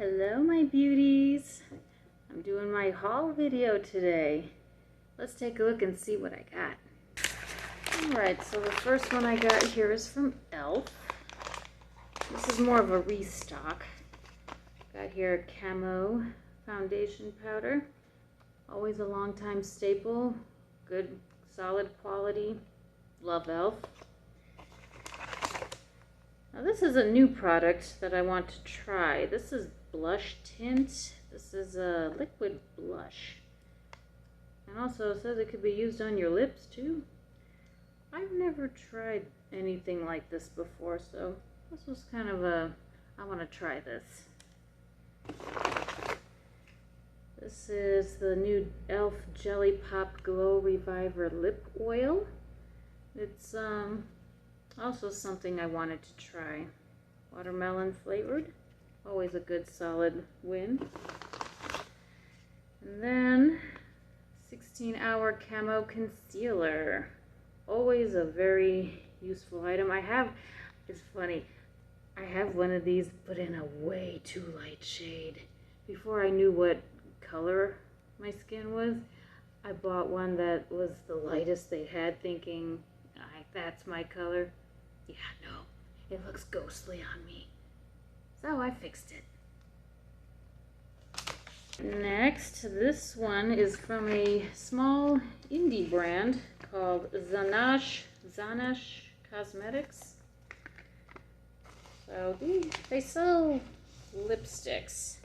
Hello my beauties. I'm doing my haul video today. Let's take a look and see what I got. Alright, so the first one I got here is from e.l.f. This is more of a restock. Got here camo foundation powder. Always a long time staple. Good solid quality. Love e.l.f. Now this is a new product that I want to try. This is blush tint. This is a liquid blush. And also it says it could be used on your lips too. I've never tried anything like this before, so this was kind of I want to try this. This is the new e.l.f. Jelly Pop Glow Reviver Lip Oil. It's also something I wanted to try. Watermelon flavored. Always a good solid win. And then 16-hour camo concealer. Always a very useful item. It's funny, I have one of these but in a way too light shade. Before I knew what color my skin was, I bought one that was the lightest they had, thinking, that's my color. Yeah, no, it looks ghostly on me. So I fixed it. Next, this one is from a small indie brand called Zanash Cosmetics. So they sell lipsticks.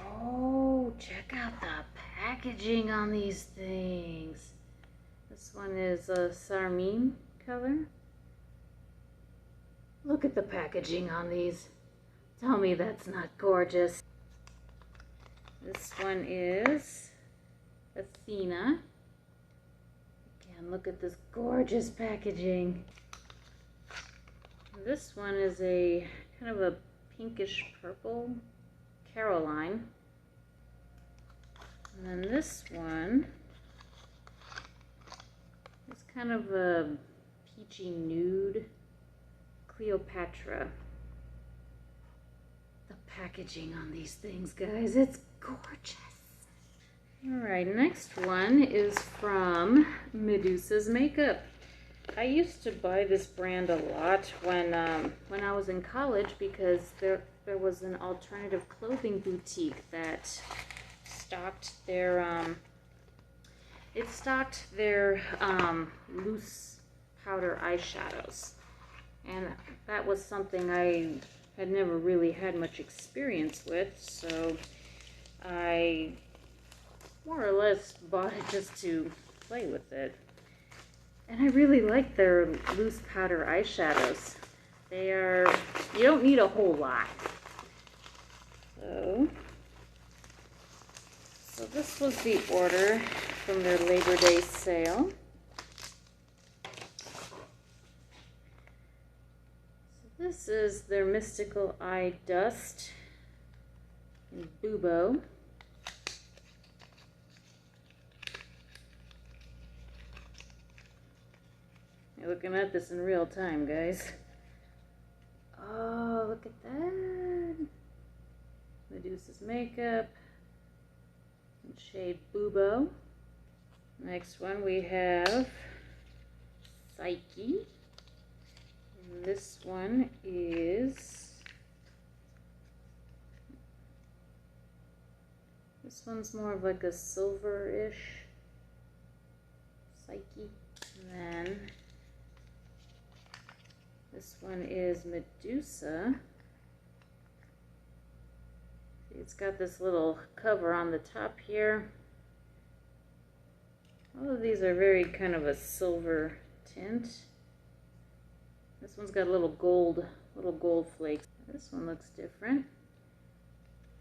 Oh, check out the packaging on these things. This one is a Sarmine color. Look at the packaging on these. Tell me that's not gorgeous. This one is Athena. Again, look at this gorgeous packaging. This one is a kind of a pinkish purple Caroline. And then this one is kind of a peachy nude Cleopatra. The packaging on these things, guys, it's gorgeous. Alright, next one is from Medusa's Makeup. I used to buy this brand a lot when I was in college, because there was an alternative clothing boutique that stocked their loose powder eyeshadows. And that was something I had never really had much experience with, so I more or less bought it just to play with it. And I really like their loose powder eyeshadows. You don't need a whole lot. So this was the order from their Labor Day sale. This is their Mystical Eye Dust in Bubo. You're looking at this in real time, guys. Oh, look at that. Medusa's Makeup in shade Bubo. Next one we have Psyche. This one one's more of like a silver-ish Psyche. And then this one is Medusa. It's got this little cover on the top here. All of these are very kind of a silver tint. This one's got little gold flakes. This one looks different.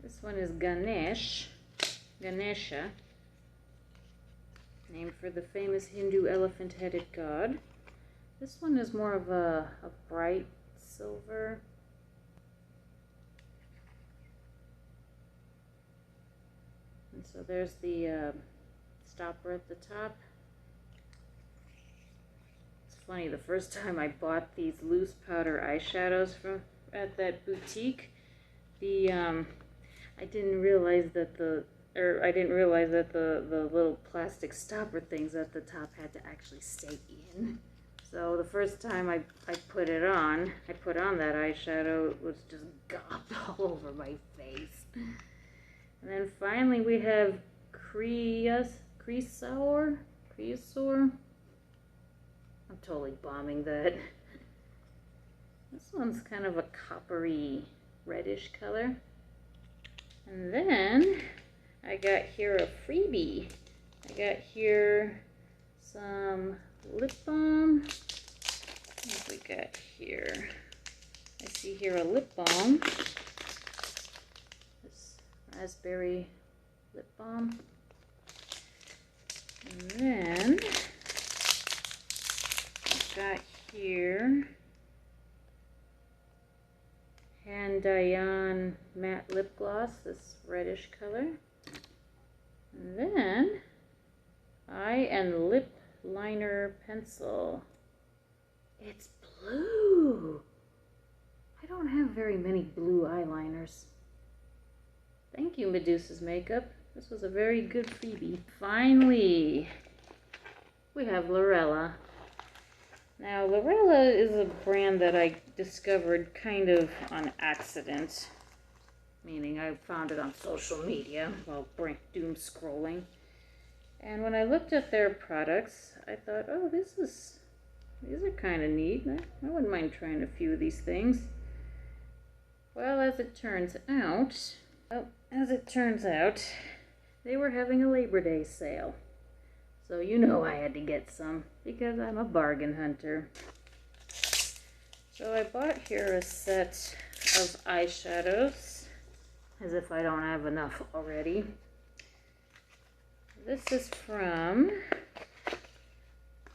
This one is Ganesha, named for the famous Hindu elephant-headed god. This one is more of a bright silver. And so there's the stopper at the top. Funny, the first time I bought these loose powder eyeshadows at that boutique, The I didn't realize that the little plastic stopper things at the top had to actually stay in. So the first time I put on that eyeshadow, it was just gobbed all over my face. And then finally we have Creosour. I'm totally bombing that. This one's kind of a coppery reddish color. And then I got here a freebie. I got here some lip balm. What have we got here? I see here a lip balm. This raspberry lip balm. And then I've got here Hand matte lip gloss, this reddish color. And then eye and lip liner pencil. It's blue. I don't have very many blue eyeliners. Thank you, Medusa's Makeup. This was a very good freebie. Finally, we have Lurella. Now, Lurella is a brand that I discovered kind of on accident. Meaning I found it on social media while doom scrolling. And when I looked at their products, I thought, oh, these are kind of neat. I wouldn't mind trying a few of these things. Well, as it turns out, they were having a Labor Day sale. So you know I had to get some because I'm a bargain hunter. So I bought here a set of eyeshadows, as if I don't have enough already. This is from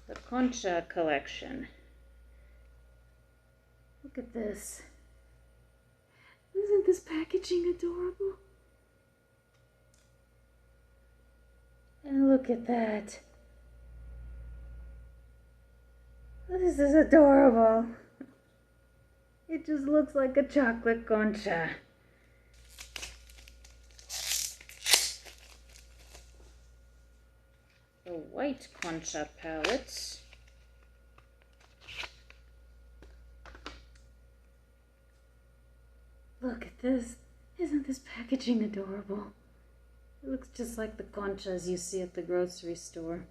the Concha collection. Look at this. Isn't this packaging adorable? And look at that. This is adorable. It just looks like a chocolate concha. The white concha palette. Look at this. Isn't this packaging adorable? It looks just like the conchas you see at the grocery store.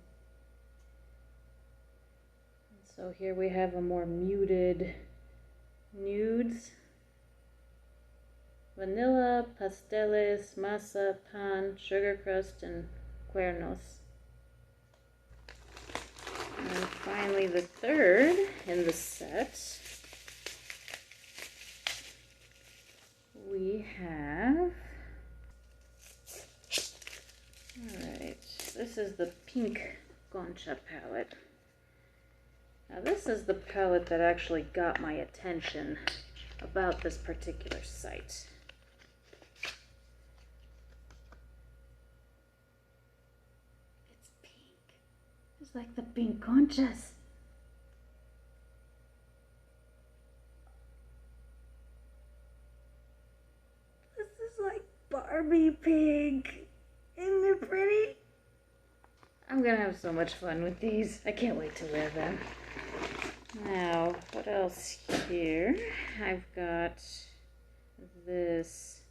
So here we have a more muted nudes. Vanilla, pasteles, masa, pan, sugar crust, and cuernos. And finally the third in the set, we have, alright, this is the pink concha palette. Now this is the palette that actually got my attention about this particular site. It's pink, just like the pink conchas. This is like Barbie pink. Isn't it pretty? I'm gonna have so much fun with these. I can't wait to wear them. Now, what else here? I've got this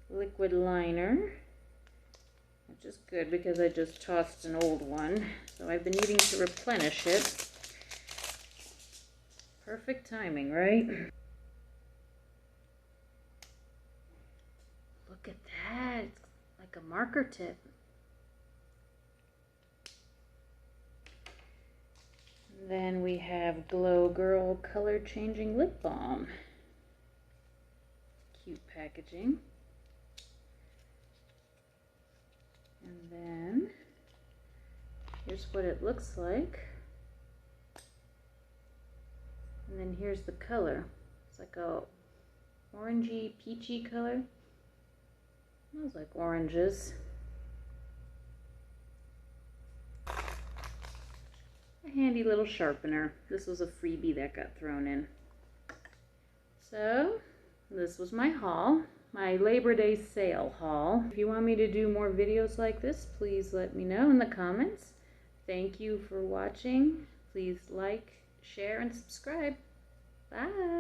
liquid liner, which is good because I just tossed an old one. So I've been needing to replenish it. Perfect timing, right? Look at that. It's like a marker tip. Then we have Glow Girl Color Changing Lip Balm. Cute packaging. And then here's what it looks like. And then here's the color. It's like a orangey, peachy color. Smells like oranges. A handy little sharpener. This was a freebie that got thrown in. So, this was my haul. my Labor Day sale haul. If you want me to do more videos like this, please let me know in the comments. Thank you for watching. Please like, share, and subscribe. Bye.